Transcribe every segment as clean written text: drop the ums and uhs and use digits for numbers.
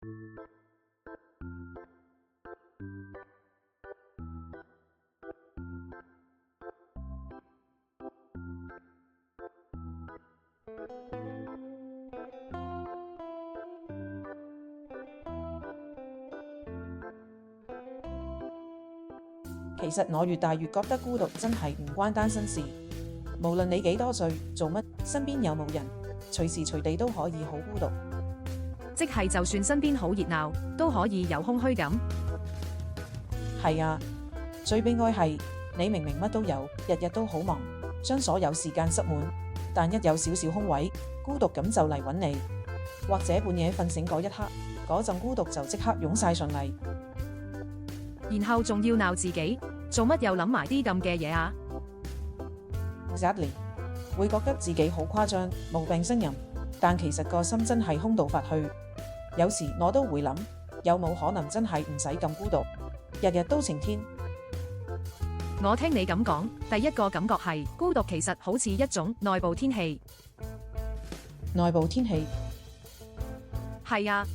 其實我越大越覺得孤獨真係唔關單身事，無論你幾多歲，做乜，身邊有冇人，隨時隨地都可以好孤獨。即係就算身邊好熱鬧，都可以有空虛感。係啊，最悲哀係你明明乜都有，日日都好忙，將所有時間塞滿，但一有少少空位，孤獨感就嚟揾你，或者半夜瞓醒嗰一刻，嗰陣孤獨就即刻湧晒上嚟。然後仲要鬧自己，做乜又諗埋啲咁嘅嘢啊？ Exactly， 會覺得自己好誇張，無病呻吟，但其實個心真係空到發去。有時我都會諗，有冇可能真係唔使咁孤獨，日日都晴天？我聽你咁講，第一個感覺係孤獨其實好似一種內部天氣。內部天氣？係啊，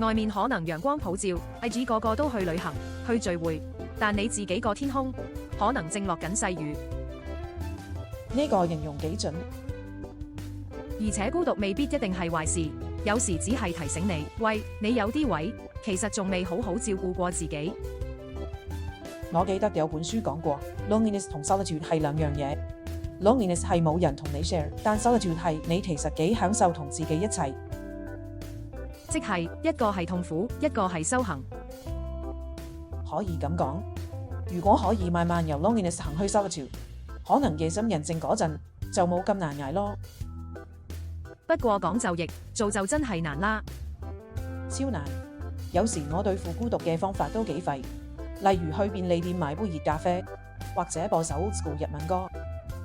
外面可能陽光普照，IG 個個都去旅行去聚會，但你自己個天空可能正落緊細雨。呢個形容幾準。而且孤獨未必一定係壞事，有時只係提醒你，喂，你有啲位其實仲未好好照顧過自己。我記得有本書講過 ，loneliness 同 solitude 係兩樣嘢。loneliness 係冇人同你 share， 但 solitude 係你其實幾享受同自己一齊。即係一個係痛苦，一個係修行。可以咁講，如果可以慢慢由 loneliness 行去 solitude， 可能夜深人靜嗰陣就冇咁難捱咯。不過講就易，做就真係難啦。超難。有時我對付孤獨嘅方法都幾廢，例如去便利店買杯熱咖啡，或者播首 old school 日文歌，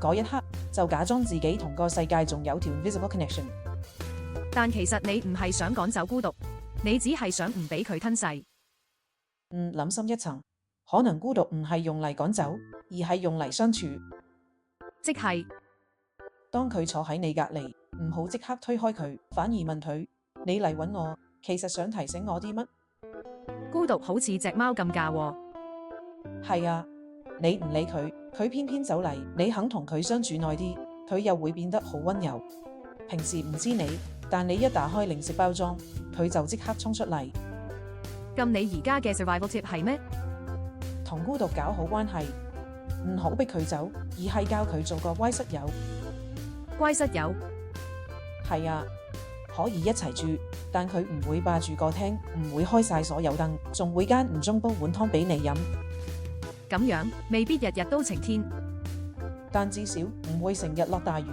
嗰一刻就假裝自己同個世界仲有條 invisible connection。但其實你唔係想趕走孤獨，你只係想唔俾佢吞噬。諗深一層，可能孤獨唔係用嚟趕走，而係用嚟相處。即係當佢坐喺你隔離，唔好即刻推開佢，反而問佢：你嚟揾我，其實想提醒我啲乜？孤獨好似隻貓咁㗎喎。係啊，你唔理佢，佢偏偏走嚟，你肯同佢相處耐啲，佢又會變得好溫柔。平時唔知你，但你一打開零食包裝，佢就即刻衝出嚟。咁你而家嘅 survival tip 係咩？同孤獨搞好關係，唔好逼佢走，而係教佢做個乖室友。乖室友？係啊，可以一齊住，但佢唔會霸住個廳，唔會開晒所有燈，仲會間唔中煲碗湯俾你飲。咁樣未必日日都晴天，但至少唔會成日落大雨。